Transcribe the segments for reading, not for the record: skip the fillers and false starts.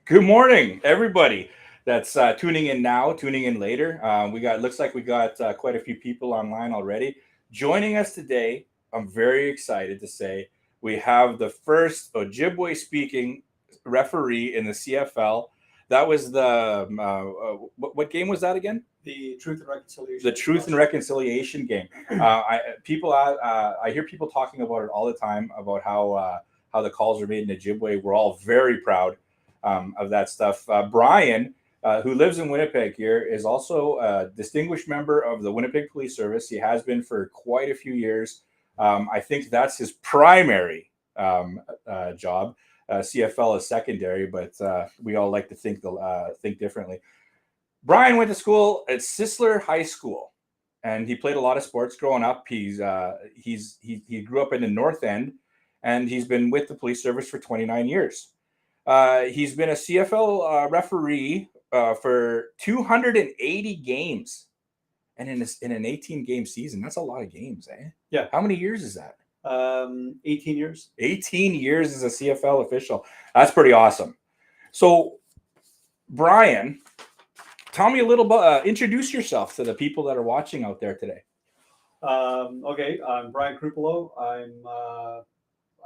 Good morning, everybody that's tuning in now, tuning in later. Looks like we got quite a few people online already. Joining us today, I'm very excited to say we have the first Ojibwe speaking referee in the CFL. That was what game was that again? The Truth and Reconciliation. The Truth and Reconciliation game. I hear people talking about it all the time about how the calls are made in Ojibwe. We're all very proud of that stuff. Brian, who lives in Winnipeg here, is also a distinguished member of the Winnipeg Police Service. He has been for quite a few years. I think that's his primary job. CFL is secondary, but we all like to think differently. Brian went to school at Sisler High School, and he played a lot of sports growing up. He grew up in the North End, and he's been with the police service for 29 years. He's been a CFL referee for 280 games, and in an 18-game season, that's a lot of games, eh? Yeah. How many years is that? 18 years. 18 years as a CFL official. That's pretty awesome. So, Brian, tell me a little bit. Introduce yourself to the people that are watching out there today. Okay, I'm Brian Chrupalo.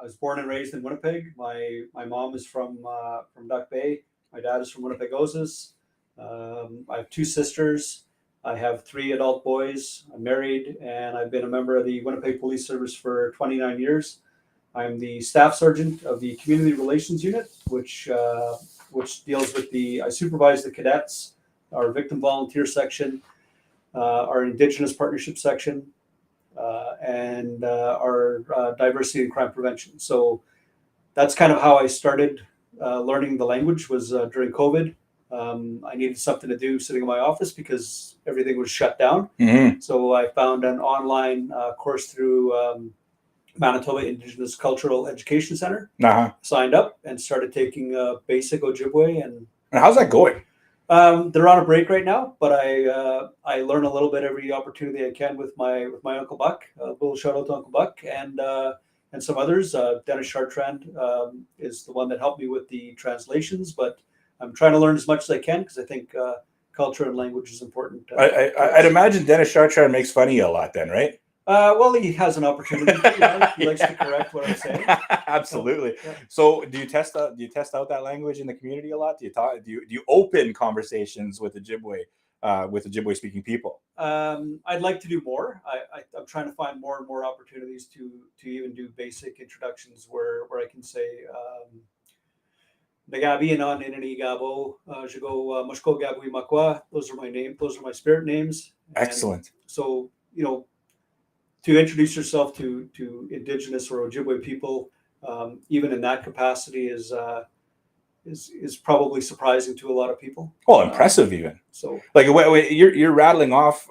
I was born and raised in Winnipeg. My mom is from Duck Bay. My dad is from Minegoziibe. I have two sisters. I have three adult boys. I'm married, and I've been a member of the Winnipeg Police Service for 29 years. I'm the staff sergeant of the Community Relations Unit, which deals with I supervise the cadets, our victim volunteer section, our Indigenous partnership section, and our diversity and crime prevention. So that's kind of how I started learning the language was during COVID. I needed something to do sitting in my office because everything was shut down. Mm-hmm. So I found an online course through Manitoba Indigenous Cultural Education Center. Uh-huh. Signed up and started taking basic Ojibwe. And how's that going? They're on a break right now, but I learn a little bit every opportunity I can with my Uncle Buck. A little shout out to Uncle Buck and some others. Dennis Chartrand is the one that helped me with the translations, but I'm trying to learn as much as I can because I think culture and language is important. I'd imagine Dennis Chartrand makes fun of you a lot then, right? Well, he has an opportunity. He likes to correct what I'm saying. Absolutely. Yeah. So, do you test out that language in the community a lot? Do you open conversations with Ojibwe speaking people? I'd like to do more. I'm trying to find more and more opportunities to even do basic introductions where I can say. Nagabi and Inani Gabo, Jago Mushko Gabui Makwa. Those are my names. Those are my spirit names. Excellent. And so, to introduce yourself to Indigenous or Ojibwe people, even in that capacity, is probably surprising to a lot of people. Well, impressive even. So, like, you're rattling off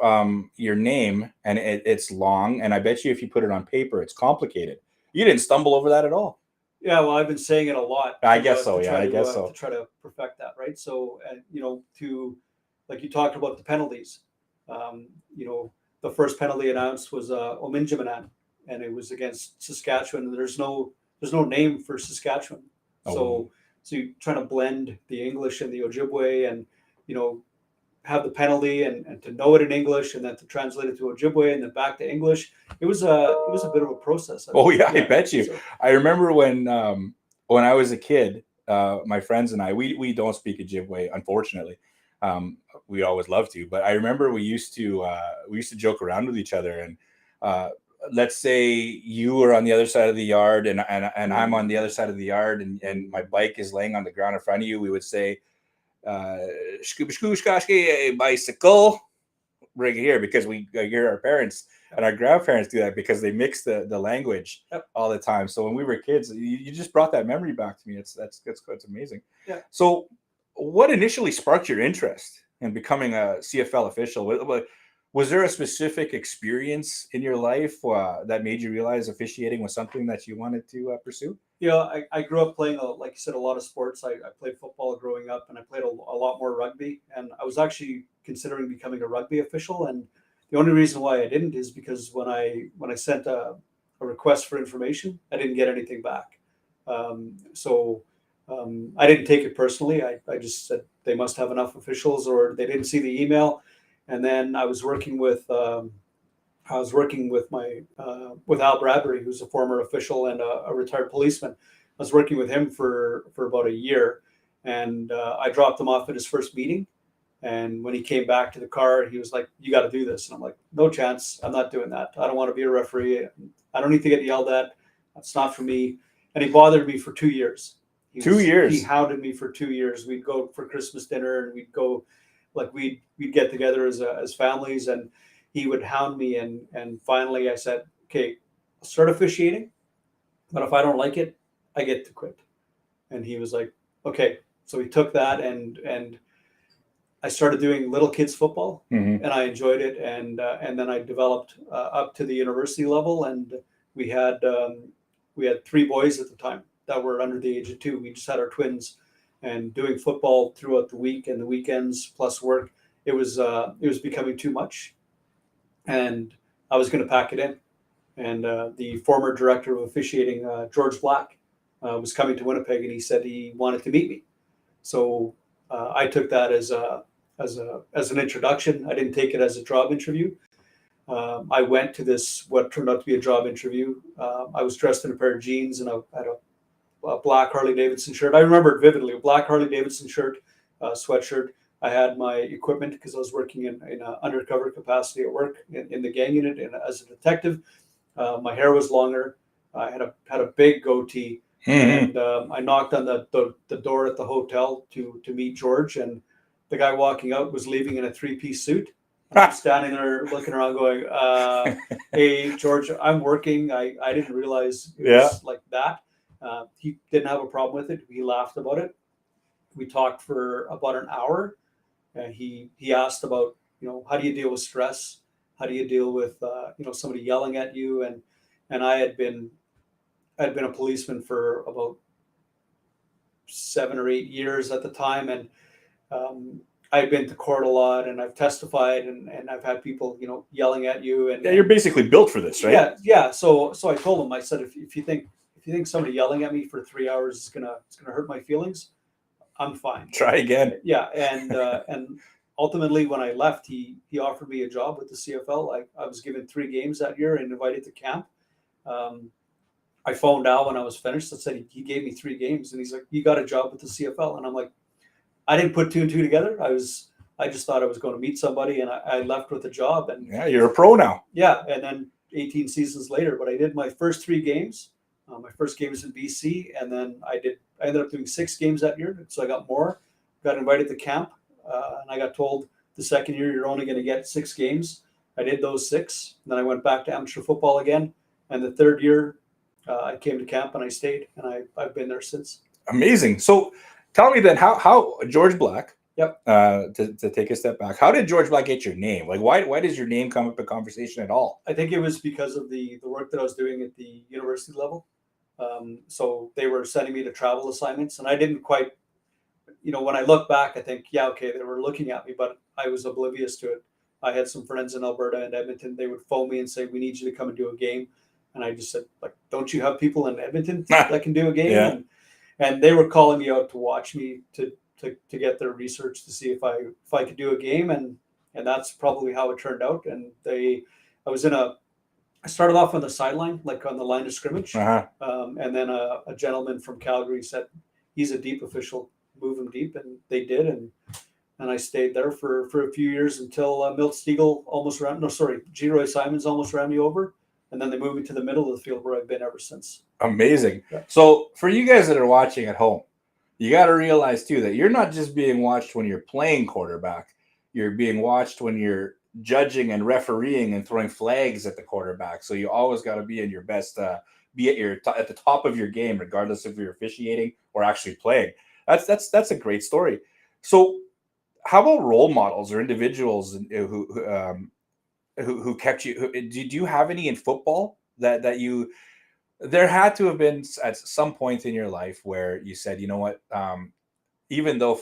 your name, and it's long, and I bet you if you put it on paper, it's complicated. You didn't stumble over that at all. Yeah, well, I've been saying it a lot. I guess so. To try to perfect that, right? So, and like you talked about the penalties. The first penalty announced was Ominjamanan, and it was against Saskatchewan. There's no name for Saskatchewan, so you're trying to blend the English and the Ojibwe, and have the penalty and to know it in English, and then to translate it to Ojibwe, and then back to English. It was a bit of a process. I bet you. So, I remember when I was a kid, my friends and I, we don't speak Ojibwe, unfortunately. We always love to, but I remember we used to joke around with each other, and let's say you were on the other side of the yard and I'm on the other side of the yard, and my bike is laying on the ground in front of you. We would say bicycle right here, because we hear our parents and our grandparents do that because they mix the language all the time. So when we were kids, you just brought that memory back to me. That's amazing. Yeah. So what initially sparked your interest in becoming a CFL official? Was there a specific experience in your life that made you realize officiating was something that you wanted to pursue? I grew up playing, like you said, a lot of sports. I played football growing up, and I played a lot more rugby. And I was actually considering becoming a rugby official. And the only reason why I didn't is because when I sent a request for information, I didn't get anything back. So I didn't take it personally. I just said they must have enough officials, or they didn't see the email. And then I was working with my with Al Bradbury, who's a former official and a retired policeman. I was working with him for about a year, and I dropped him off at his first meeting. And when he came back to the car, he was like, "You got to do this." And I'm like, "No chance. I'm not doing that. I don't want to be a referee. I don't need to get yelled at. That's not for me." And he bothered me for 2 years. 2 years. He hounded me for 2 years. We'd go for Christmas dinner, and we'd go, like we'd get together as families, and he would hound me. And finally, I said, "Okay, I'll start officiating, but if I don't like it, I get to quit." And he was like, "Okay." So he took that, and I started doing little kids football, Mm-hmm. and I enjoyed it. And then I developed up to the university level, and we had three boys at the time that were under the age of 2. We just had our twins, and doing football throughout the week and the weekends plus work, it was becoming too much, and I was going to pack it in. And the former director of officiating, George Black, was coming to Winnipeg, and he said he wanted to meet me. So I took that as an introduction. I didn't take it as a job interview. I went to this what turned out to be a job interview. I was dressed in a pair of jeans, and I had a black Harley Davidson shirt. I remember it vividly: a black Harley Davidson shirt, sweatshirt. I had my equipment because I was working in an undercover capacity at work in the gang unit and as a detective. My hair was longer. I had a big goatee. Mm-hmm. And I knocked on the door at the hotel to meet George, and the guy walking out was leaving in a 3-piece suit. And I'm standing there looking around going, "Hey, George, I'm working. I didn't realize it was like that." He didn't have a problem with it. He laughed about it. We talked for about an hour. And he asked about, how do you deal with stress? How do you deal with somebody yelling at you? And I'd been a policeman for about 7 or 8 years at the time, and I've been to court a lot, and I've testified, and I've had people yelling at you. And yeah, you're basically built for this, right? Yeah. So I told him, I said, if you think somebody yelling at me for 3 hours is gonna hurt my feelings, I'm fine. Try again. Yeah, and ultimately when I left, he offered me a job with the CFL. I was given 3 games that year and invited to camp. I phoned Al when I was finished and said he gave me 3 games, and he's like, "You got a job with the CFL?" And I'm like, I didn't put 2 and 2 together. I just thought I was going to meet somebody, and I left with a job. And yeah, you're a pro now. Yeah, and then 18 seasons later, but I did my first 3 games. My first game was in BC, and then I ended up doing 6 games that year, so I got more. Got invited to camp, and I got told the second year you're only going to get 6 games. I did those 6, and then I went back to amateur football again. And the third year, I came to camp and I stayed, and I've been there since. Amazing. So tell me then, how George Black? Yep. To take a step back, how did George Black get your name? Like, why does your name come up in conversation at all? I think it was because of the work that I was doing at the university level. So they were sending me to travel assignments, and I didn't quite, when I look back, I think, yeah, okay, they were looking at me, but I was oblivious to it. I had some friends in Alberta and Edmonton. They would phone me and say, "We need you to come and do a game." And I just said, like, "Don't you have people in Edmonton that can do a game?" Yeah. And they were calling me out to watch me to get their research to see if I could do a game. And that's probably how it turned out. And I started off on the sideline, like on the line of scrimmage. Uh-huh. And then a gentleman from Calgary said, "He's a deep official, move him deep." And they did. And I stayed there for a few years until Milt Stegall G. Roy Simons almost ran me over. And then they moved me to the middle of the field, where I've been ever since. Amazing. Yeah. So for you guys that are watching at home, you got to realize too that you're not just being watched when you're playing quarterback. You're being watched when you're judging and refereeing and throwing flags at the quarterback. So you always got to be in your best, be at the top of your game, regardless if you're officiating or actually playing. That's a great story. So how about role models or individuals who kept you? Did you have any in football that you? There had to have been at some point in your life where you said, you know what, even though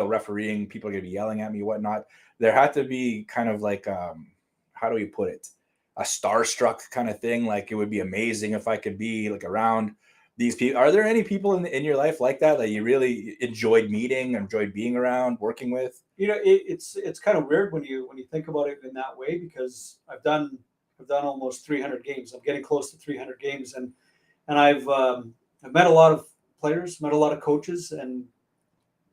refereeing, people are going to be yelling at me, whatnot, there had to be kind of like, how do we put it? A starstruck kind of thing. Like, it would be amazing if I could be like around these people. Are there any people in your life like that you really enjoyed meeting, enjoyed being around, working with? It's kind of weird when you think about it in that way, because I've done almost 300 games. I'm getting close to 300 games, and I've met a lot of players, met a lot of coaches, and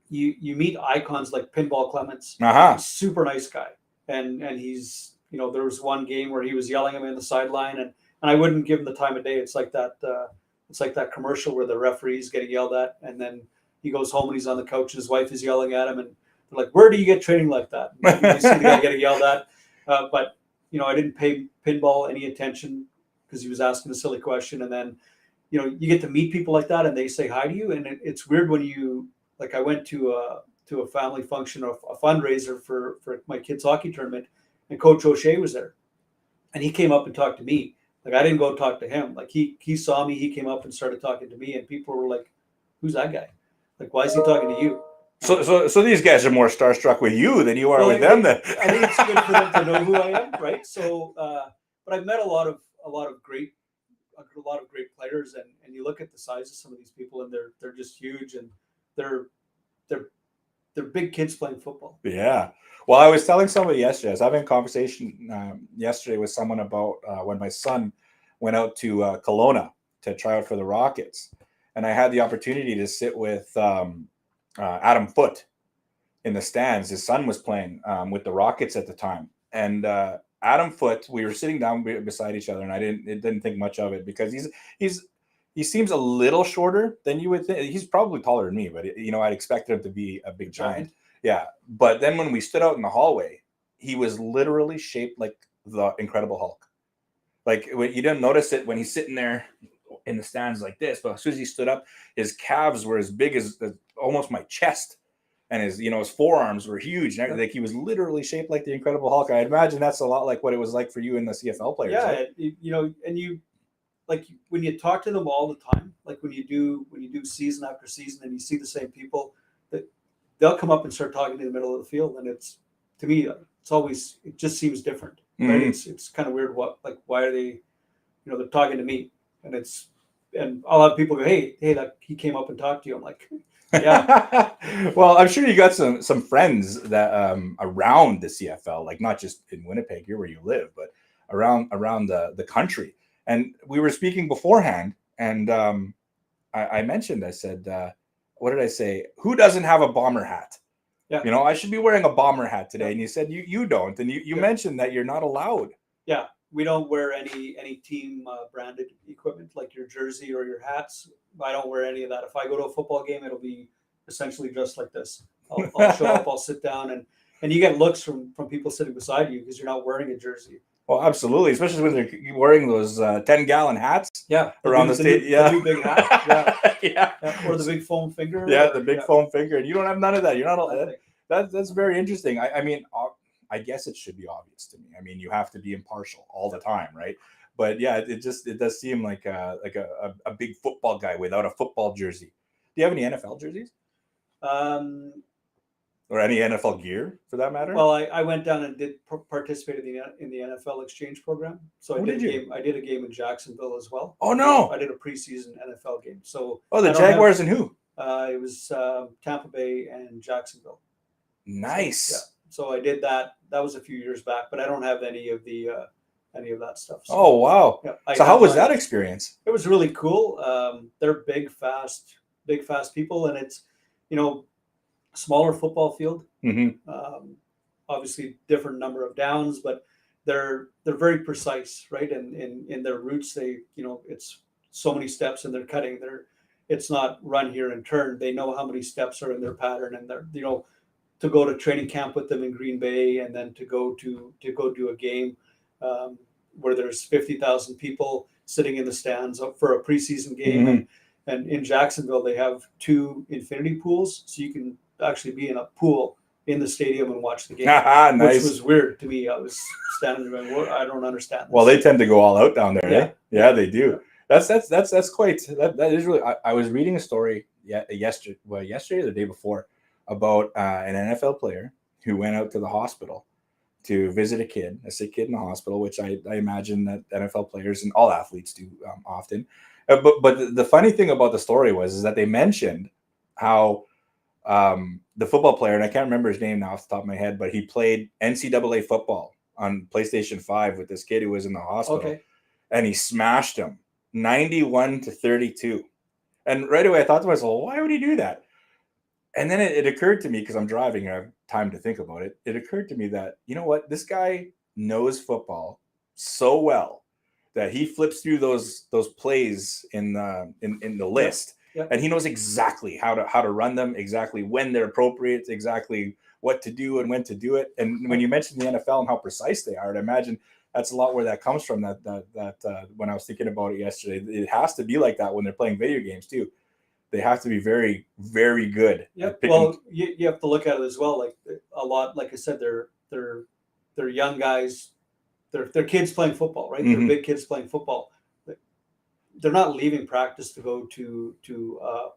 you meet icons like Pinball Clements, super nice guy, and he's, there was one game where he was yelling at me on the sideline, and I wouldn't give him the time of day. It's like that commercial where the referee's getting yelled at, and then he goes home and he's on the couch and his wife is yelling at him, and they're like, "Where do you get training like that?" And you see the guy getting yelled at, but I didn't pay Pinball any attention because he was asking a silly question, and then you get to meet people like that and they say hi to you, and it's weird when you, like, I went to a family function or a fundraiser for my kids' hockey tournament, and Coach O'Shea was there, and he came up and talked to me. Like, I didn't go talk to him. Like, he saw me, he came up and started talking to me, and people were like, "Who's that guy? Like, why is he talking to you?" So these guys are more starstruck with you than you are with them. Then I think it's good for them to know who I am, right? So, but I've met a lot of great players, and you look at the size of some of these people, and they're just huge, and they're big kids playing football. Yeah. Well, I was telling somebody yesterday, I was having a conversation yesterday with someone about when my son went out to Kelowna to try out for the Rockets. And I had the opportunity to sit with Adam Foote in the stands. His son was playing with the Rockets at the time. And Adam Foote, we were sitting down beside each other, and I didn't think much of it because he seems a little shorter than you would think. He's probably taller than me, but I'd expected him to be a big giant. Yeah. But then when we stood out in the hallway, he was literally shaped like the Incredible Hulk. Like, you didn't notice it when he's sitting there in the stands like this, but as soon as he stood up, his calves were as big as almost my chest, and his forearms were huge. Like, he was literally shaped like the Incredible Hulk. I imagine that's a lot like what it was like for you and the CFL players. Yeah, right? and you, like, when you talk to them all the time, like when you do season after season, and you see the same people, that they'll come up and start talking in the middle of the field, and it's, to me, it just seems different, right? It's kind of weird. Why are they, they're talking to me, and I'll have people go, hey, that he came up and talked to you. I'm like, yeah. Well, I'm sure you got some friends that around the CFL, like not just in Winnipeg, here where you live, but around the country. And we were speaking beforehand, and I mentioned, I said, what did I say? Who doesn't have a bomber hat? Yeah. I should be wearing a bomber hat today. Yeah. And you said you don't. And you mentioned that you're not allowed. Yeah. We don't wear any team branded equipment, like your jersey or your hats. I don't wear any of that. If I go to a football game, it'll be essentially just like this. I'll show up, I'll sit down, and you get looks from people sitting beside you because you're not wearing a jersey. Well, absolutely, especially when they're wearing those 10-gallon hats. Yeah, around the state. The new big hat. Yeah. Or the big foam finger. Yeah, the big foam finger, and you don't have none of that. You're not. That's very interesting. I mean, I guess it should be obvious to me. I mean, you have to be impartial all the time, right? But yeah, it does seem like a big football guy without a football jersey. Do you have any NFL jerseys? Or any NFL gear, for that matter? Well, I went down and did participate in the NFL exchange program. So I did a game in Jacksonville as well. Oh no! I did a preseason NFL game. So the Jaguars and who? It was Tampa Bay and Jacksonville. Nice. So, yeah. So I did that. That was a few years back, but I don't have any of that stuff. So, oh wow! Yeah, so how was that experience? It was really cool. They're big, fast people, and it's smaller football field. Mm-hmm. Obviously, different number of downs, but they're very precise, right? And in their routes, they it's so many steps, and they're cutting. It's not run here and turn. They know how many steps are in their pattern, and they're to go to training camp with them in Green Bay, and then to go do a game where there's 50,000 people sitting in the stands for a preseason game. Mm-hmm. And in Jacksonville, they have 2 infinity pools, so you can actually be in a pool in the stadium and watch the game, nice. Which was weird to me. I was standing there going, I don't understand this. Well, they tend to go all out down there. Yeah, eh? Yeah, they do. Yeah. That's quite. That is really. I was reading a story yesterday or the day before about an NFL player who went out to the hospital to visit a sick kid in the hospital, which I imagine that NFL players and all athletes do often. But the funny thing about the story is that they mentioned how the football player, and I can't remember his name now off the top of my head, but he played NCAA football on PlayStation 5 with this kid who was in the hospital, and he smashed him 91-32. And right away I thought to myself, why would he do that? And then it occurred to me, because I'm driving and I have time to think about it. It occurred to me that, you know what, this guy knows football so well that he flips through those plays in the list, and he knows exactly how to run them, exactly when they're appropriate, exactly what to do and when to do it. And when you mentioned the NFL and how precise they are, I'd imagine that's a lot where that comes from. That when I was thinking about it yesterday, it has to be like that when they're playing video games too. They have to be very, very good. Yeah. Well, you have to look at it as well. Like a lot, like I said, they're young guys. They're kids playing football, right? Mm-hmm. They're big kids playing football. They're not leaving practice to go to a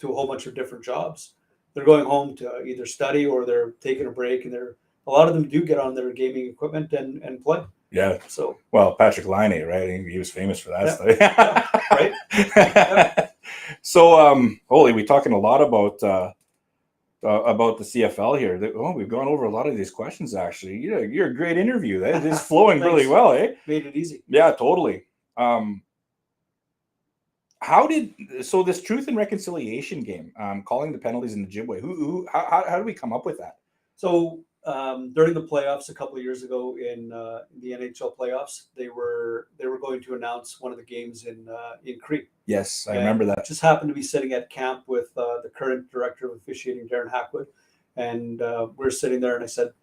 whole bunch of different jobs. They're going home to either study or they're taking a break, and a lot of them do get on their gaming equipment and play. Yeah. So, well, Patrick Laine, right? He was famous for that stuff. Right. Yeah. So, Holy, we're talking a lot about the CFL here. We've gone over a lot of these questions, actually. You're a great interview. It's flowing really well, eh? Made it easy. Yeah, totally. So this truth and reconciliation game, calling the penalties in the Ojibwe, how did we come up with that? So during the playoffs a couple of years ago in the NHL playoffs, they were going to announce one of the games in Cree. Yes, I remember that. Just happened to be sitting at camp with the current director of officiating, Darren Hackwood, and we're sitting there, and I said,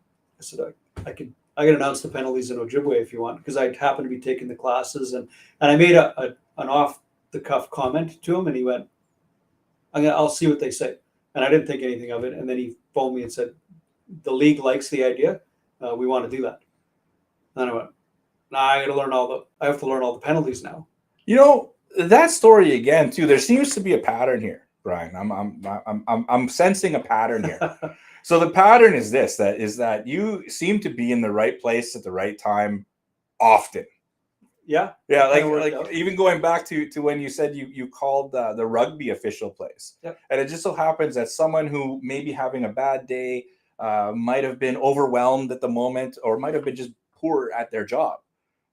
I can announce the penalties in Ojibwe if you want, because I happened to be taking the classes, and I made an off the cuff comment to him, and he went, I'll see what they say. And I didn't think anything of it. And then he phoned me and said, the league likes the idea. We want to do that. And I went, I have to learn all the penalties now. That story again too, there seems to be a pattern here, Brian. I'm sensing a pattern here. So the pattern is this, that you seem to be in the right place at the right time often. Yeah. Like even going back to when you said you called the rugby official plays. Yep. And it just so happens that someone who may be having a bad day, might have been overwhelmed at the moment, or might have been just poor at their job,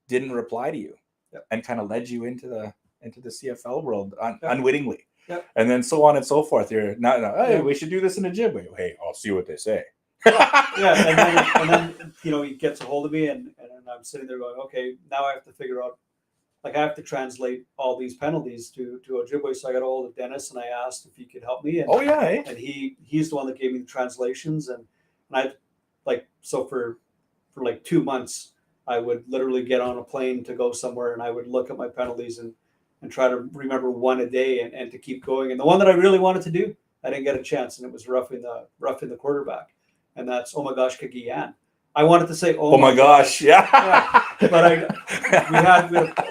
didn't reply to you. Yep. And kind of led you into the CFL world Yep. unwittingly. Yep. And then so on and so forth. You're not, hey, Yep. we should do this in a Ojibwe. Hey, I'll see what they say. Yeah, and then he gets a hold of me, and I'm sitting there going, okay, now I have to figure out, like, I have to translate all these penalties to Ojibwe. So I got a hold of Dennis, and I asked if he could help me. And, and he's the one that gave me the translations, and I, like, so for like 2 months, I would literally get on a plane to go somewhere, and I would look at my penalties and try to remember one a day and to keep going. And the one that I really wanted to do, I didn't get a chance, and it was roughing the quarterback, and that's oh my gosh, Kagiyan. I wanted to say oh my gosh, yeah. But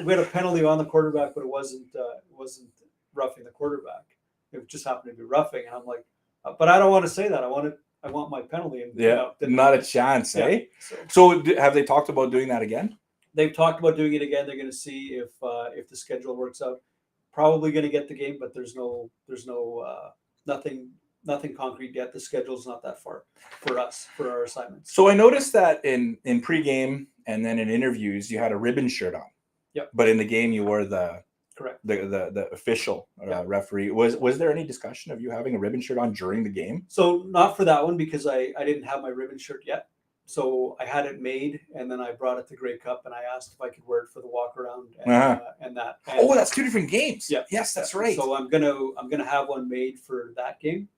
we had a penalty on the quarterback, but it wasn't roughing the quarterback. It just happened to be roughing, and I'm like, but I don't want to say that. I want my penalty. And not a chance, eh? So have they talked about doing that again? They've talked about doing it again. They're going to see if the schedule works out. Probably going to get the game, but there's nothing concrete yet. The schedule's not that far for us for our assignments. So I noticed that in pregame and then in interviews you had a ribbon shirt on. Yep. But in the game you wore the official referee. Was there any discussion of you having a ribbon shirt on during the game? So not for that one, because I didn't have my ribbon shirt yet. So I had it made, and then I brought it to Grey Cup, and I asked if I could wear it for the walk around and that. And, that's two different games. Yeah. Yes, that's right. So I'm gonna have one made for that game,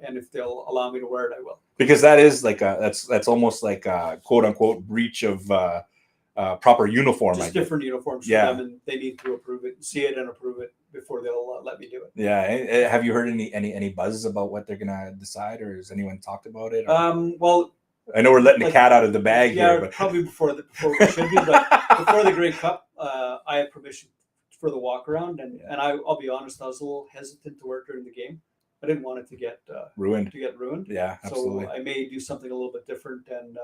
and if they'll allow me to wear it, I will. Because that is like that's almost like a quote unquote breach of proper uniform. Just different uniforms for them, and they need to see it and approve it before they'll let me do it. Yeah. Have you heard any buzz about what they're gonna decide, or has anyone talked about it? Well, I know we're letting the cat out of the bag here, but probably before we should be, but before the Grey Cup, I had permission for the walk around, and I'll be honest, I was a little hesitant to wear it during the game. I didn't want it to get ruined. Yeah, absolutely. So I may do something a little bit different, and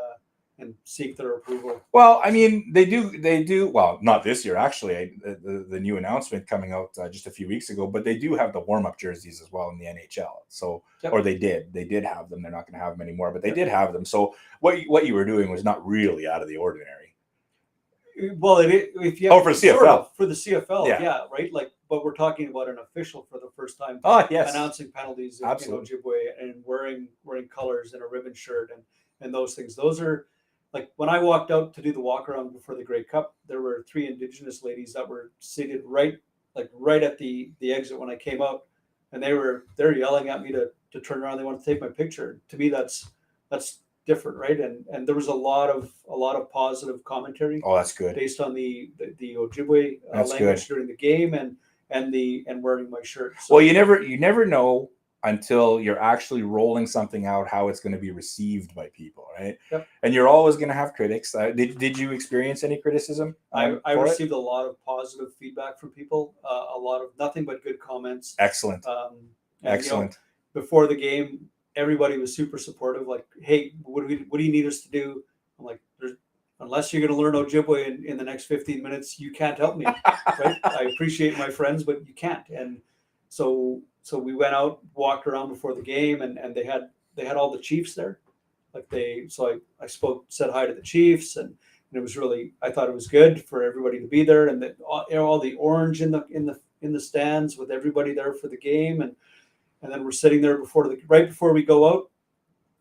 and seek their approval. Well, I mean, they do. Well, not this year, actually. The new announcement coming out just a few weeks ago, but they do have the warm up jerseys as well in the NHL. So, or they did have them. They're not going to have them anymore, but they did have them. So, what you were doing was not really out of the ordinary. Well, if you for the CFL, sort of, for the CFL, yeah, right. Like, but we're talking about an official for the first time. Oh, yes, announcing penalties in absolutely. Ojibwe and wearing colors and a ribbon shirt and those things. Those are like when I walked out to do the walk around before the Grey Cup, there were 3 Indigenous ladies that were seated right at the exit when I came out, and they're yelling at me to turn around. They want to take my picture. To me, that's different, right? And there was a lot of positive commentary. Oh, that's good. Based on the Ojibwe language during the game and wearing my shirt. So, well, you never know until you're actually rolling something out how it's going to be received by people, right? Yep. And you're always going to have critics. Did you experience any criticism? I received a lot of positive feedback from people. A lot of nothing but good comments. Excellent. Excellent. Before the game, everybody was super supportive. Like, hey, what do you need us to do? I'm like, unless you're going to learn Ojibwe in the next 15 minutes, you can't help me, right? I appreciate my friends, but you can't. And so we went out, walked around before the game, and they had all the chiefs there. I said hi to the chiefs, and it was really, I thought it was good for everybody to be there, and all the orange in the stands with everybody there for the game, and then we're sitting there right before we go out.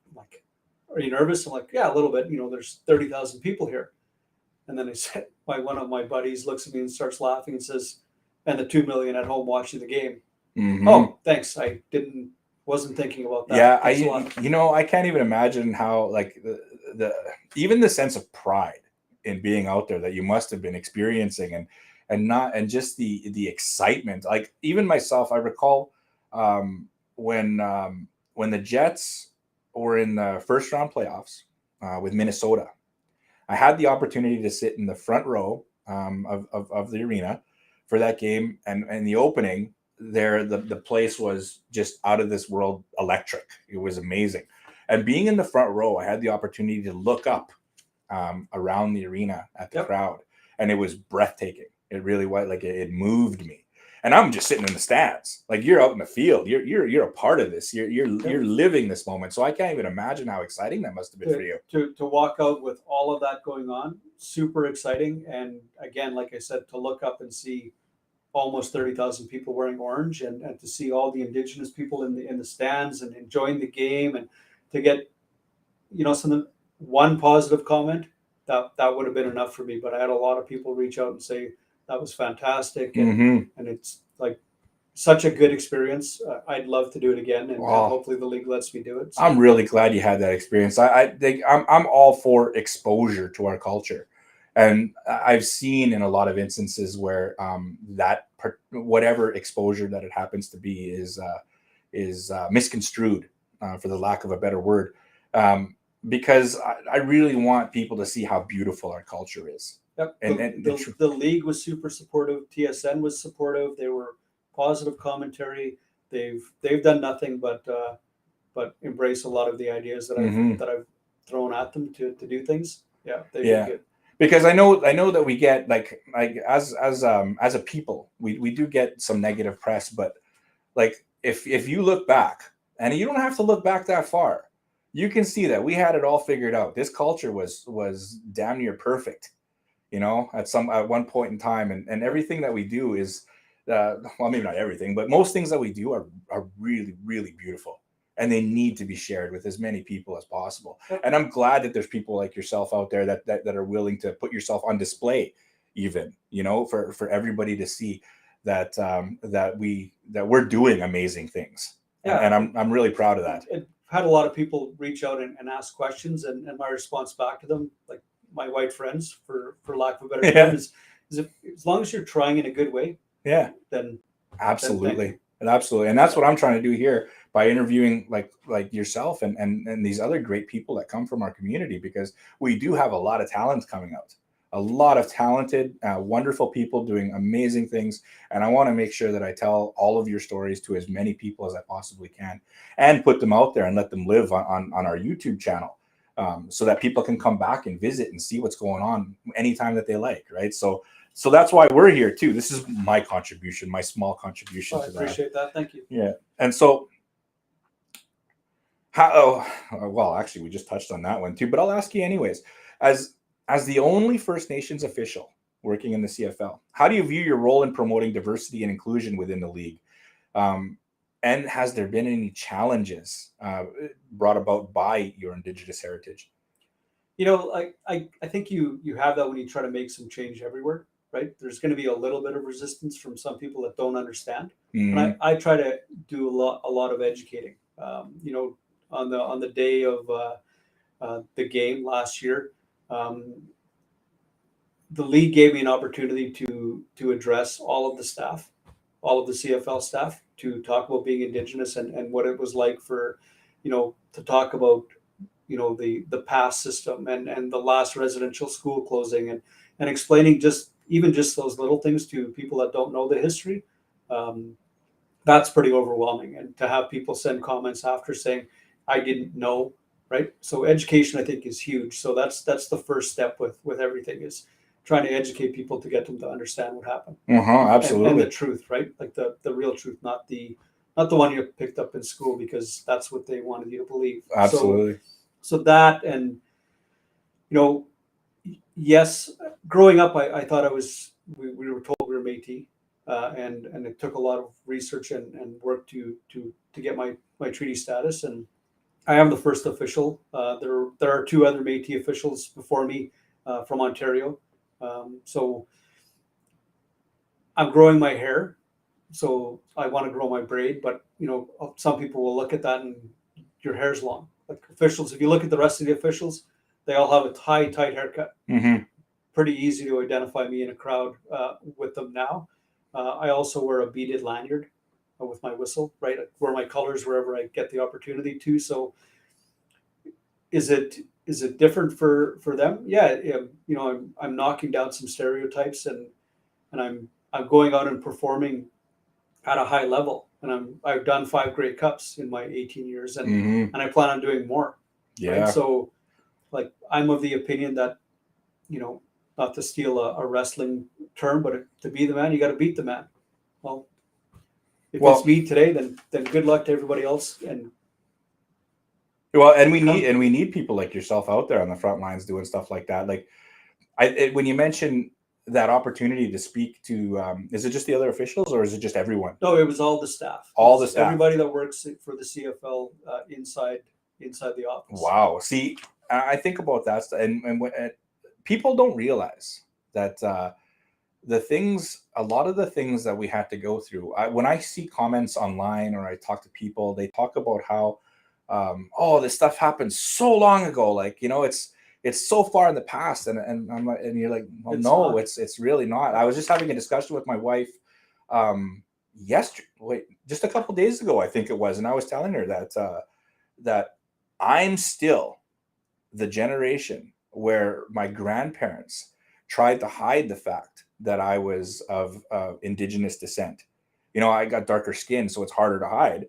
I'm like, are you nervous? I'm like, yeah, a little bit. There's 30,000 people here. And then I said, one of my buddies looks at me and starts laughing and says, and the 2 million at home watching the game. Mm-hmm. Oh, thanks. I wasn't thinking about that. Yeah, I can't even imagine how even the sense of pride in being out there that you must have been experiencing and just the excitement. Like even myself, I recall when the Jets were in the first round playoffs with Minnesota, I had the opportunity to sit in the front row of the arena for that game, and in the opening there, the place was just out of this world electric. It was amazing. And being in the front row, I had the opportunity to look up around the arena at the crowd, and it was breathtaking. It really was. Like it moved me. And I'm just sitting in the stands. Like you're out in the field. You're a part of this. You're living this moment. So I can't even imagine how exciting that must have been for you. To walk out with all of that going on, super exciting. And again, like I said, to look up and see almost 30,000 people wearing orange, and to see all the Indigenous people in the stands and enjoying the game, and to get one positive comment, that would have been enough for me. But I had a lot of people reach out and say that was fantastic, and it's like such a good experience. I'd love to do it again, and hopefully the league lets me do it. So. I'm really glad you had that experience. I think I'm all for exposure to our culture. And I've seen in a lot of instances where whatever exposure that it happens to be is misconstrued, for the lack of a better word, because I really want people to see how beautiful our culture is. Yep. And the league was super supportive. TSN was supportive. They were positive commentary. They've done nothing but embrace a lot that I've thrown at them to do things. Yeah, they've been good. Because I know that we get like as a people, we do get some negative press, but like if you look back, and you don't have to look back that far, you can see that we had it all figured out. This culture was damn near perfect, at one point in time, and everything that we do is well, maybe not everything, but most things that we do are really, really beautiful. And they need to be shared with as many people as possible. And I'm glad that there's people like yourself out there that are willing to put yourself on display, even, for everybody to see that we're doing amazing things. Yeah. And I'm really proud of that. I've had a lot of people reach out and ask questions, and my response back to them, like my white friends, for lack of a better term, is as long as you're trying in a good way. Yeah. Then absolutely. Absolutely. And that's what I'm trying to do here by interviewing like yourself and these other great people that come from our community, because we do have a lot of talent coming out, a lot of talented, wonderful people doing amazing things. And I want to make sure that I tell all of your stories to as many people as I possibly can, and put them out there and let them live on our YouTube channel. so that people can come back and visit and see what's going on anytime that they like, right? So that's why we're here too. This is my contribution, my small contribution I to that. appreciate that. Thank you. Yeah. And so well, actually we just touched on that one too, but I'll ask you anyways. As the only First Nations official working in the CFL, how do you view your role in promoting diversity and inclusion within the league? And has there been any challenges brought about by your Indigenous heritage? You know, I think you have that when you try to make some change everywhere, right? There's going to be a little bit of resistance from some people that don't understand. Mm-hmm. And I try to do a lot of educating. You know, on the day of the game last year, the league gave me an opportunity to address all of the staff, all of the CFL staff, to talk about being Indigenous and what it was like for, you know, to talk about, you know, the pass system and the last residential school closing and explaining just those little things to people that don't know the history. That's pretty overwhelming. And to have people send comments after saying, I didn't know, right? So education, I think, is huge. So that's the first step with everything, is trying to educate people to get them to understand what happened. Absolutely. And the truth, right? Like the real truth, not the one you picked up in school because that's what they wanted you to believe. Absolutely. So that, and, you know, yes, growing up, I thought we were told we were Métis, and it took a lot of research and work to get my treaty status. And I am the first official. There are two other Métis officials before me from Ontario. So I'm growing my hair, so I want to grow my braid. But, you know, some people will look at that and your hair's long. Like officials, if you look at the rest of the officials, they all have a tight haircut. Mm-hmm. Pretty easy to identify me in a crowd with them now. I also wear a beaded lanyard with my whistle, right? I wear my colors wherever I get the opportunity to. So is it different for them? Yeah, you know, I'm knocking down some stereotypes and I'm going out and performing at a high level. And I've done 5 Grey Cups in my 18 years, and I plan on doing more. Yeah. Right? So, like, I'm of the opinion that, you know, not to steal a wrestling term, but to be the man, you got to beat the man. Well, if it's me today, then good luck to everybody else. And we need people like yourself out there on the front lines doing stuff like that. Like, when you mention that opportunity to speak to, is it just the other officials or is it just everyone? No, it was all the staff. All the staff. Everybody that works for the CFL inside the office. Wow. See, I think about that, and people don't realize that a lot of the things that we had to go through. When I see comments online or I talk to people, they talk about how, this stuff happened so long ago. Like, you know, it's so far in the past, and I'm like, and you're like, well, no, it's really not. I was just having a discussion with my wife, just a couple days ago, I think it was, and I was telling her that I'm still the generation where my grandparents tried to hide the fact that I was of Indigenous descent. You know, I got darker skin, so it's harder to hide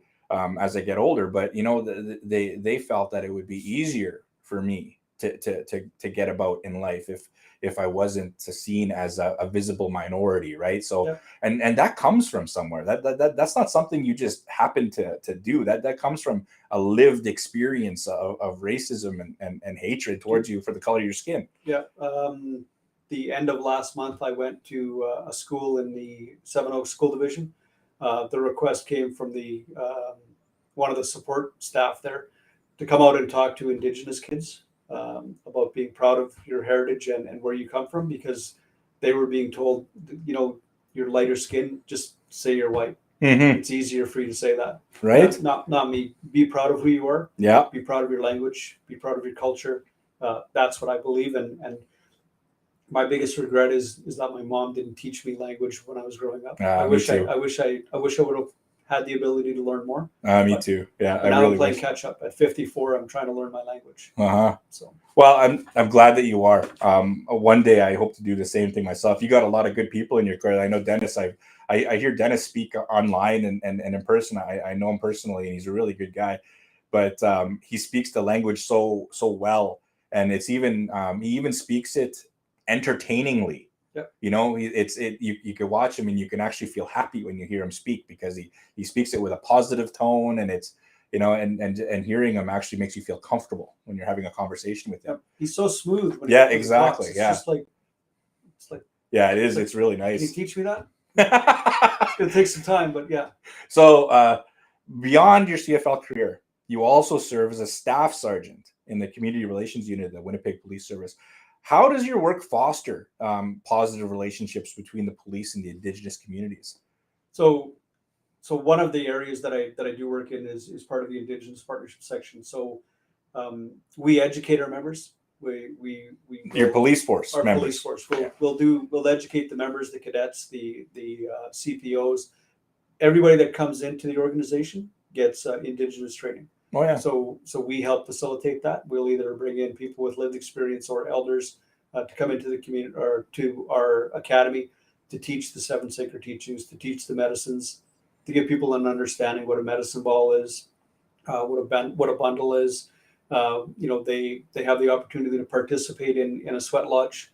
as I get older. But, you know, they felt that it would be easier for me to get about in life if I wasn't seen as a visible minority, right? So, yeah. and that comes from somewhere. That's not something you just happen to do. That comes from a lived experience of racism and hatred towards you for the color of your skin. Yeah. The end of last month, I went to a school in the Seven Oaks School Division. The request came from the one of the support staff there to come out and talk to Indigenous kids about being proud of your heritage and where you come from, because they were being told, you know, you're lighter skin, just say you're white. Mm-hmm. It's easier for you to say that, right? Not me. Be proud of who you are. Yeah. Be proud of your language. Be proud of your culture. That's what I believe in. And my biggest regret is that my mom didn't teach me language when I was growing up. I wish I would have had the ability to learn more. Me too. Yeah. Now I'm playing catch up. At 54, I'm trying to learn my language. So, well, I'm glad that you are. One day I hope to do the same thing myself. You got a lot of good people in your career. I know Dennis. I hear Dennis speak online and in person. I know him personally, and he's a really good guy. but he speaks the language so well, and it's even he even speaks it entertainingly. Yep. You know, you can watch him and you can actually feel happy when you hear him speak, because he speaks it with a positive tone, and it's, you know, and hearing him actually makes you feel comfortable when you're having a conversation with him. Yep. He's so smooth. When Yeah, he exactly. Talks. Yeah. It's like yeah, it is. It's really Can you nice. teach me that? It's gonna take some time, but yeah. So beyond your CFL career, you also serve as a staff sergeant in the community relations unit of the Winnipeg Police Service. How does your work foster positive relationships between the police and the Indigenous communities? So one of the areas that I do work in is part of the Indigenous Partnership section. So we educate our members. We Your police force our members. police force. We'll educate the members, the cadets, the CPOs, everybody that comes into the organization gets Indigenous training. Oh yeah. So we help facilitate that. We'll either bring in people with lived experience or elders to come into the community or to our academy to teach the 7 sacred teachings, to teach the medicines, to give people an understanding what a medicine ball is, what a bundle is. You know, they have the opportunity to participate in a sweat lodge.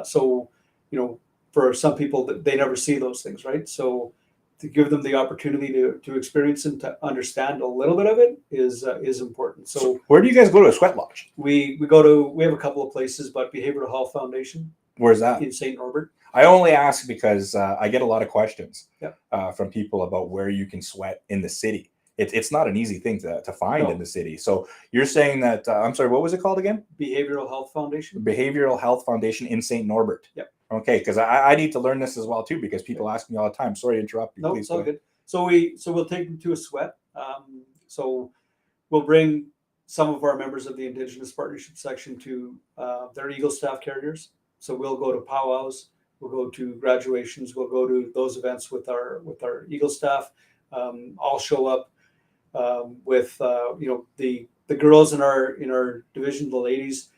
So, you know, for some people that they never see those things, right? So to give them the opportunity to experience and to understand a little bit of it is important. So where do you guys go to a sweat lodge? We have a couple of places, but Behavioral Health Foundation. Where's that? In St. Norbert. I only ask because I get a lot of questions Yep. From people about where you can sweat in the city. It's not an easy thing to find in the city. So you're saying that, I'm sorry, what was it called again? Behavioral Health Foundation. Behavioral Health Foundation in St. Norbert. Yep. Okay, because I need to learn this as well too, because people ask me all the time. Sorry to interrupt you. No, Please it's all good. So we'll take them to a sweat. So we'll bring some of our members of the Indigenous Partnership section to their Eagle staff carriers. So we'll go to powwows, we'll go to graduations, we'll go to those events with our Eagle staff. I'll show up with you know, the girls in our division, the ladies.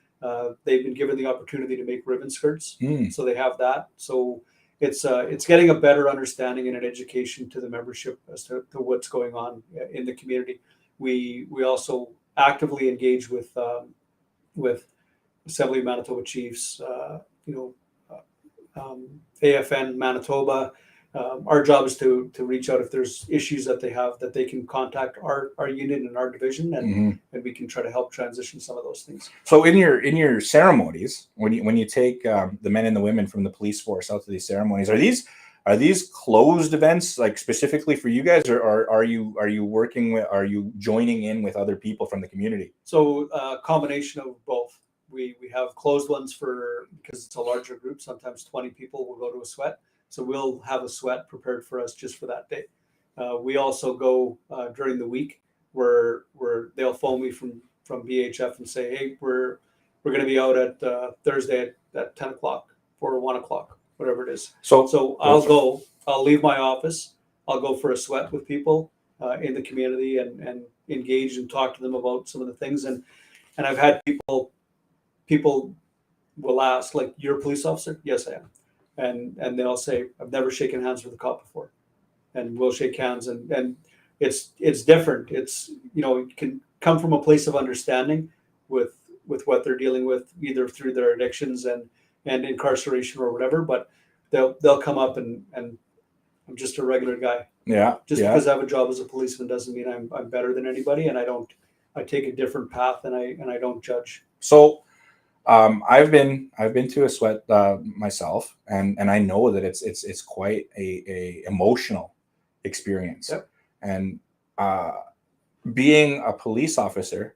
They've been given the opportunity to make ribbon skirts, so they have that. So it's getting a better understanding and an education to the membership as to what's going on in the community. We also actively engage with Assembly of Manitoba Chiefs, you know, AFN Manitoba. Our job is to reach out if there's issues that they have, that they can contact our unit and our division, and we can try to help transition some of those things. So in your ceremonies, when you take the men and the women from the police force out to these ceremonies, are these closed events, like specifically for you guys, or are you joining in with other people from the community? So a combination of both. We have closed ones because it's a larger group. Sometimes 20 people will go to a sweat. So we'll have a sweat prepared for us just for that day. We also go during the week where they'll phone me from BHF and say, hey, we're going to be out at Thursday at 10 o'clock or 1 o'clock, whatever it is. So I'll leave my office. I'll go for a sweat with people in the community and engage and talk to them about some of the things. And I've had people will ask, like, you're a police officer? Yes, I am. And they'll say, I've never shaken hands with a cop before. And we'll shake hands, and it's different. It's, you know, it can come from a place of understanding with what they're dealing with, either through their addictions and incarceration or whatever, but they'll come up and I'm just a regular guy. Yeah. Just because I have a job as a policeman doesn't mean I'm better than anybody, and I take a different path, and I don't judge. So I've been to a sweat myself, and I know that it's quite a emotional experience. Yep. And being a police officer,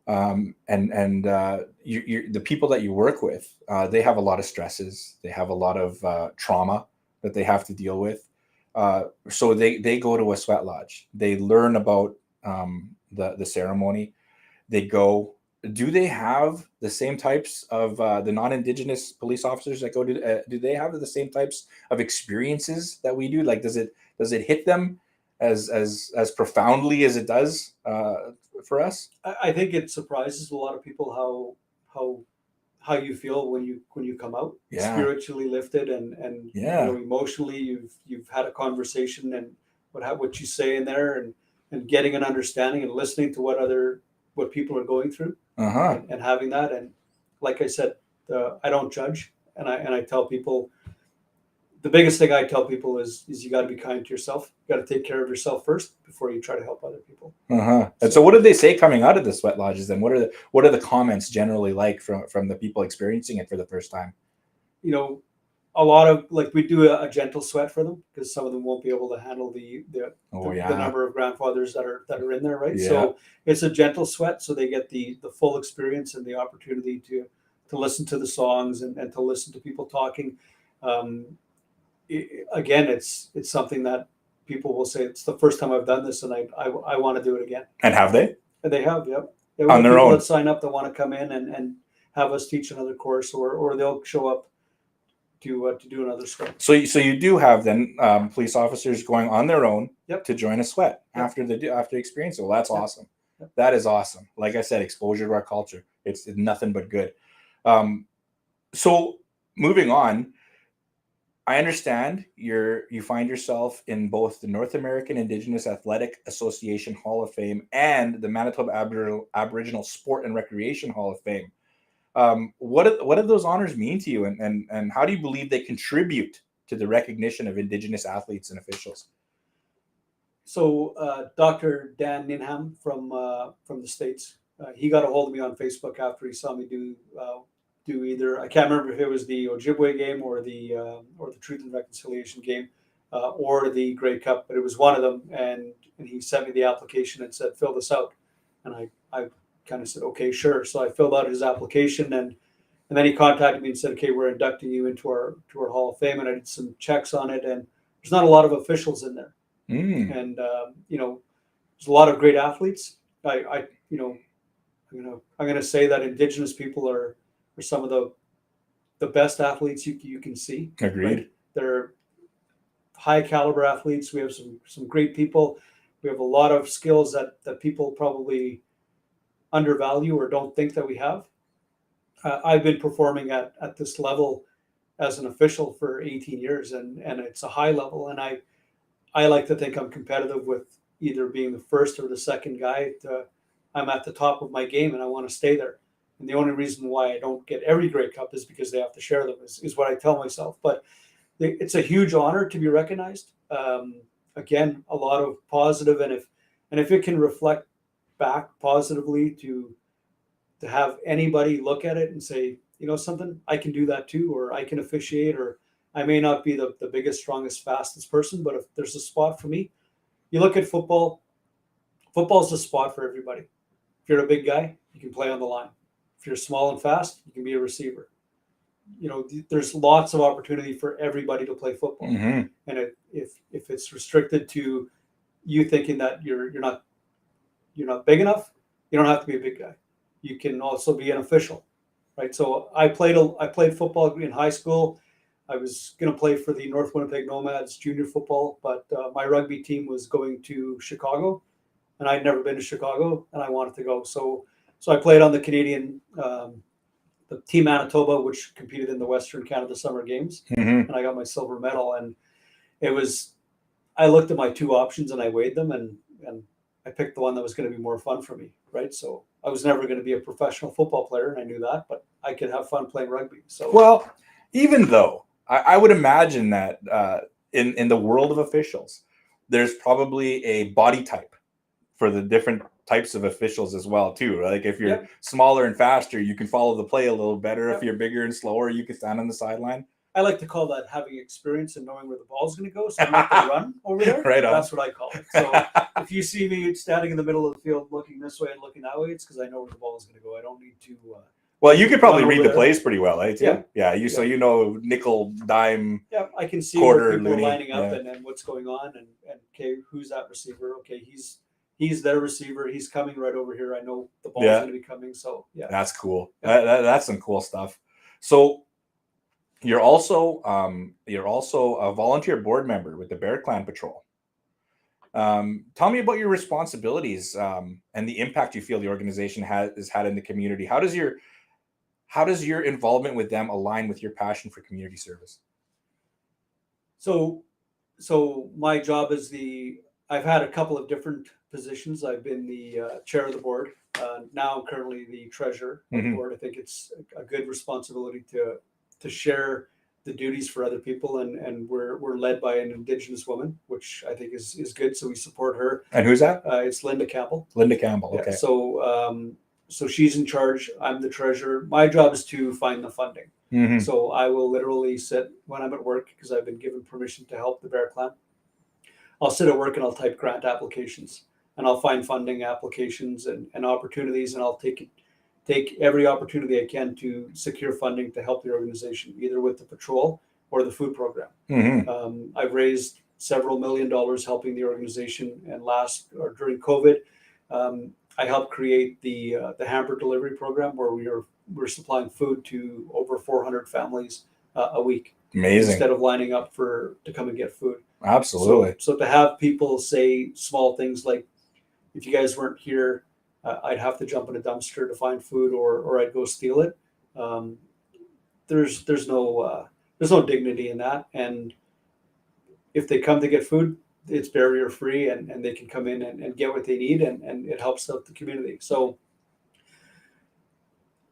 and the people that you work with, they have a lot of stresses. They have a lot of trauma that they have to deal with. So they go to a sweat lodge. They learn about the ceremony. They go. Do they have the same types of the non-Indigenous police officers that go to? Do they have the same types of experiences that we do? Like, does it hit them as profoundly as it does for us? I think it surprises a lot of people how you feel when you come out, spiritually lifted and you know, emotionally you've had a conversation, and what you say in there, and and getting an understanding and listening to what people are going through, and having that. And like I said, I don't judge, and I tell people, the biggest thing I tell people is you got to be kind to yourself. You got to take care of yourself first before you try to help other people. And so what did they say coming out of the sweat lodges then? What are the comments generally like from the people experiencing it for the first time? You know, a lot of, like, we do a gentle sweat for them because some of them won't be able to handle the number of grandfathers that are in there, right? Yeah. So it's a gentle sweat, so they get the full experience and the opportunity to listen to the songs and to listen to people talking. Again, it's something that people will say, it's the first time I've done this, and I want to do it again. And have they? And they have, yep. On their own. That sign up that want to come in and have us teach another course, or they'll show up to do another sweat. So you do have then police officers going on their own Yep. to join a sweat after experience it. Well, that's awesome. Yep. That is awesome. Like I said, exposure to our culture. It's nothing but good. So moving on, I understand you find yourself in both the North American Indigenous Athletic Association Hall of Fame and the Manitoba Aboriginal Sport and Recreation Hall of Fame. What do those honors mean to you, and how do you believe they contribute to the recognition of Indigenous athletes and officials? So Dr. Dan Ninham from the States, he got a hold of me on Facebook after he saw me do either, I can't remember if it was the Ojibwe game or the Truth and Reconciliation game, or the Grey Cup, but it was one of them. And he sent me the application and said, fill this out. And I kind of said, okay, sure. So I filled out his application, and then he contacted me and said, okay, we're inducting you into our Hall of Fame. And I did some checks on it, and there's not a lot of officials in there. And there's a lot of great athletes. I'm gonna say that Indigenous people are some of the best athletes you can see. Agreed. Right? They're high caliber athletes. We have some great people. We have a lot of skills that people probably undervalue or don't think that we have. I've been performing at this level as an official for 18 years, and it's a high level. And I like to think I'm competitive with either being the first or the second guy. I'm at the top of my game, and I want to stay there. And the only reason why I don't get every Grey Cup is because they have to share them, is what I tell myself. But it's a huge honor to be recognized. Again, a lot of positive, and if it can reflect back positively to have anybody look at it and say, you know something, I can do that too, or I can officiate, or I may not be the biggest, strongest, fastest person, but if there's a spot for me. You look at football. Football's a spot for everybody. If you're a big guy, you can play on the line. If you're small and fast, you can be a receiver. There's lots of opportunity for everybody to play football. Mm-hmm. And if it's restricted to you thinking that you're not big enough, you don't have to be a big guy. You can also be an official, right? So I played football in high school. I was going to play for the North Winnipeg Nomads junior football, but my rugby team was going to Chicago, and I'd never been to Chicago, and I wanted to go. So I played on the Canadian, the Team Manitoba, which competed in the Western Canada Summer Games, and I got my silver medal. And I looked at my two options and I weighed them, and I picked the one that was going to be more fun for me, right? So I was never going to be a professional football player, and I knew that, but I could have fun playing rugby. So, well, even though I would imagine that in the world of officials, there's probably a body type for the different types of officials as well too. Like if you're smaller and faster, you can follow the play a little better. If you're bigger and slower, you can stand on the sideline. I like to call that having experience and knowing where the ball's going to go, so I'm not going to run over there. Right on. That's what I call it. So if you see me standing in the middle of the field looking this way and looking that way, it's because I know where the ball is going to go. I don't need to. Well, you could probably read the plays pretty well, eh? Too? Yeah. So you know nickel, dime. Yeah, I can see quarter, where people loony, are lining up and what's going on, and okay, who's that receiver? Okay, he's their receiver. He's coming right over here. I know the ball's going to be coming. So that's cool. That's some cool stuff. So you're also a volunteer board member with the Bear Clan Patrol. Tell me about your responsibilities and the impact you feel the organization has had in the community. How does your involvement with them align with your passion for community service? So my job is I've had a couple of different positions. I've been the chair of the board. Now I'm currently the treasurer of the board. I think it's a good responsibility to share the duties for other people, and we're led by an Indigenous woman, which I think is good. So we support her. And who's that? It's Linda Campbell. Linda Campbell. Okay. Yeah, so she's in charge. I'm the treasurer. My job is to find the funding. So I will literally sit when I'm at work, because I've been given permission to help the Bear Clan. I'll sit at work and I'll type grant applications, and I'll find funding applications and opportunities, and I'll take every opportunity I can to secure funding to help the organization, either with the patrol or the food program. I've raised several $1 million helping the organization, and during COVID, I helped create the hamper delivery program, where we're supplying food to over 400 families a week. Amazing. Instead of lining up to come and get food. Absolutely. So to have people say small things like, if you guys weren't here, I'd have to jump in a dumpster to find food, or I'd go steal it. There's no dignity in that. And if they come to get food, it's barrier free, and they can come in and get what they need, and it helps out the community. So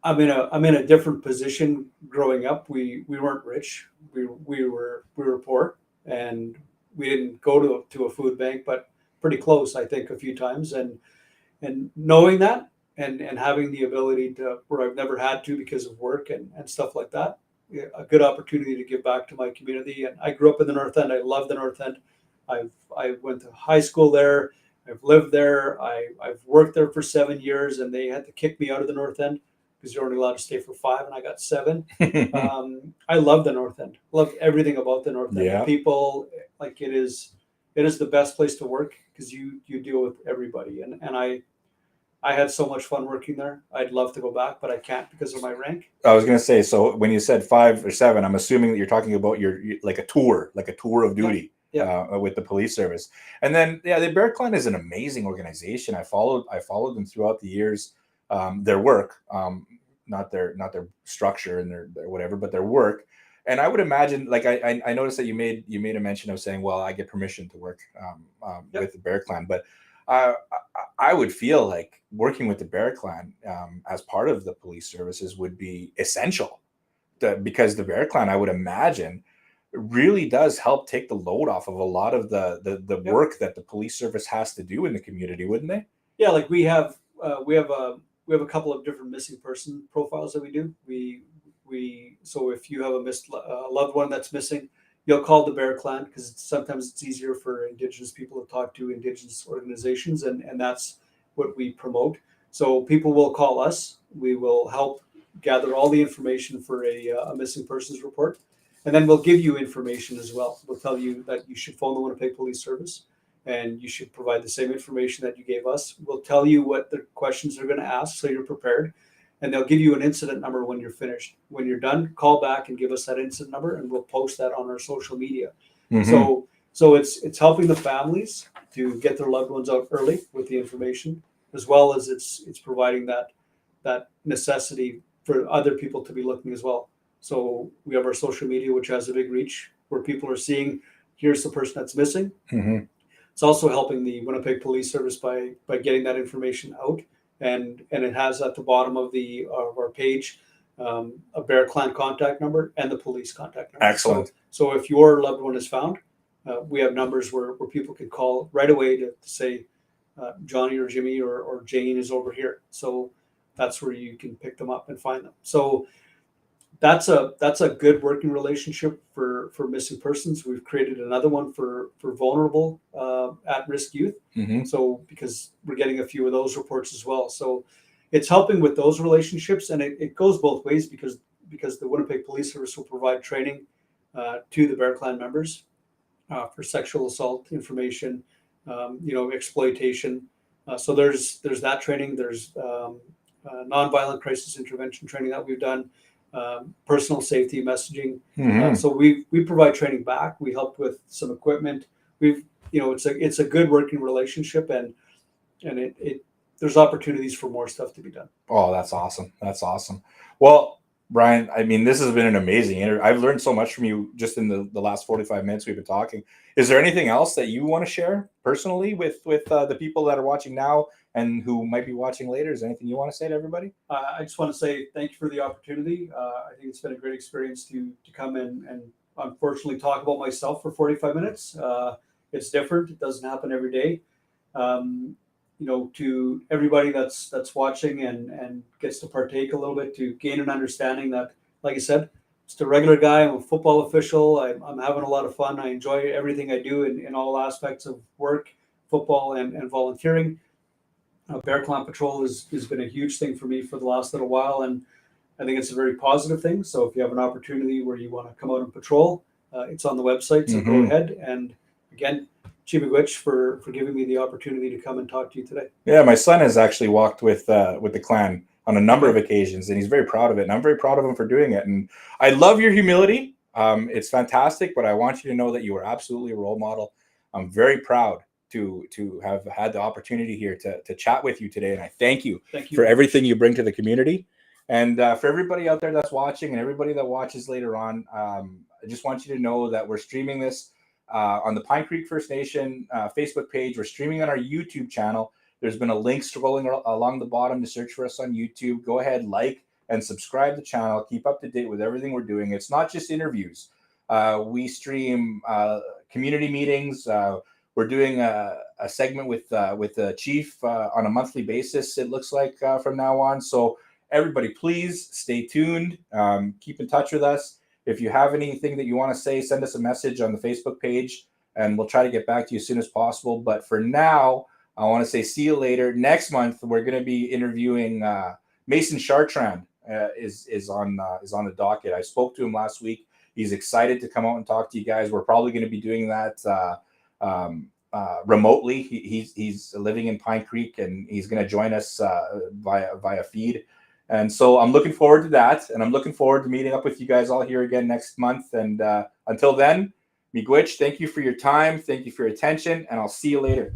I'm in a different position. Growing up, we weren't rich. We were poor, and we didn't go to a food bank, but pretty close, I think, a few times. And knowing that, and having the ability to, where I've never had to because of work and stuff like that, a good opportunity to give back to my community. And I grew up in the North End. I love the North End. I went to high school there. I've lived there. I've worked there for 7 years, and they had to kick me out of the North End because you're only allowed to stay for 5, and I got 7. I love the North End. Love everything about the North End. Yeah. The people, like, it is the best place to work, because you deal with everybody. And I had so much fun working there. I'd love to go back, but I can't because of my rank. I was going to say, so when you said 5 or 7, I'm assuming that you're talking about your like a tour of duty. Yeah. With the police service. And then, the Bear Clan is an amazing organization. I followed them throughout the years. Their work, not their structure and their whatever, but their work. And I would imagine, like, I noticed that you made a mention of saying, well, I get permission to work with the Bear Clan, but I would feel like working with the Bear Clan as part of the police services would be essential, because the Bear Clan, I would imagine, really does help take the load off of a lot of the work that the police service has to do in the community, wouldn't they? Yeah, like we have a couple of different missing person profiles that we do. So if you have a loved one that's missing, you'll call the Bear Clan, because sometimes it's easier for Indigenous people to talk to Indigenous organizations, and that's what we promote. So people will call us. We will help gather all the information for a missing persons report. And then we'll give you information as well. We'll tell you that you should phone the Winnipeg Police Service, and you should provide the same information that you gave us. We'll tell you what the questions they're going to ask, so you're prepared. And they'll give you an incident number when you're finished. When you're done, call back and give us that incident number, and we'll post that on our social media. So it's helping the families to get their loved ones out early with the information, as well as it's providing that necessity for other people to be looking as well. So we have our social media, which has a big reach, where people are seeing, here's the person that's missing. It's also helping the Winnipeg Police Service by getting that information out, and it has at the bottom of our page a Bear Clan contact number and the police contact number. Excellent. So if your loved one is found, we have numbers where people can call right away to say Johnny or Jimmy or Jane is over here. So that's where you can pick them up and find them. So that's a good working relationship for missing persons. We've created another one for vulnerable at-risk youth. So because we're getting a few of those reports as well. So it's helping with those relationships, and it goes both ways, because the Winnipeg Police Service will provide training to the Bear Clan members for sexual assault information, exploitation. So there's that training. There's nonviolent crisis intervention training that we've done. Personal safety messaging. So we provide training back. We help with some equipment. It's a good working relationship, and there's opportunities for more stuff to be done. Oh, that's awesome. That's awesome. Well, Brian, I mean, this has been an amazing interview. I've learned so much from you just in the last 45 minutes we've been talking. Is there anything else that you want to share personally with the people that are watching now and who might be watching later? Is there anything you want to say to everybody? I just want to say thank you for the opportunity. I think it's been a great experience to come in and unfortunately talk about myself for 45 minutes. It's different. It doesn't happen every day. To everybody that's watching and gets to partake a little bit, to gain an understanding that, like I said, just a regular guy. I'm a football official. I'm having a lot of fun. I enjoy everything I do in all aspects of work, football, and volunteering. Bear Clan Patrol has been a huge thing for me for the last little while, and I think it's a very positive thing. So if you have an opportunity where you want to come out and patrol, it's on the website. So go ahead. And again, Minegoziibe for giving me the opportunity to come and talk to you today. Yeah, my son has actually walked with the clan on a number of occasions, and he's very proud of it. And I'm very proud of him for doing it. And I love your humility. It's fantastic, but I want you to know that you are absolutely a role model. I'm very proud to have had the opportunity here to chat with you today, and I thank you for everything you bring to the community. And for everybody out there that's watching and everybody that watches later on, I just want you to know that we're streaming this on the Pine Creek First Nation Facebook page. We're streaming on our YouTube channel. There's been a link scrolling along the bottom to search for us on YouTube. Go ahead, like and subscribe to the channel. Keep up to date with everything we're doing. It's not just interviews. We stream community meetings. We're doing a segment with the chief on a monthly basis, it looks like, from now on. So everybody, please stay tuned. Keep in touch with us. If you have anything that you want to say, send us a message on the Facebook page, and we'll try to get back to you as soon as possible. But for now, I want to say see you later. Next month, we're going to be interviewing Mason Chartrand. Is on the docket. I spoke to him last week. He's excited to come out and talk to you guys. We're probably going to be doing that remotely. He's living in Pine Creek, and he's going to join us via feed. And so I'm looking forward to that, and I'm looking forward to meeting up with you guys all here again next month. And until then, Miigwech, thank you for your time, thank you for your attention, and I'll see you later.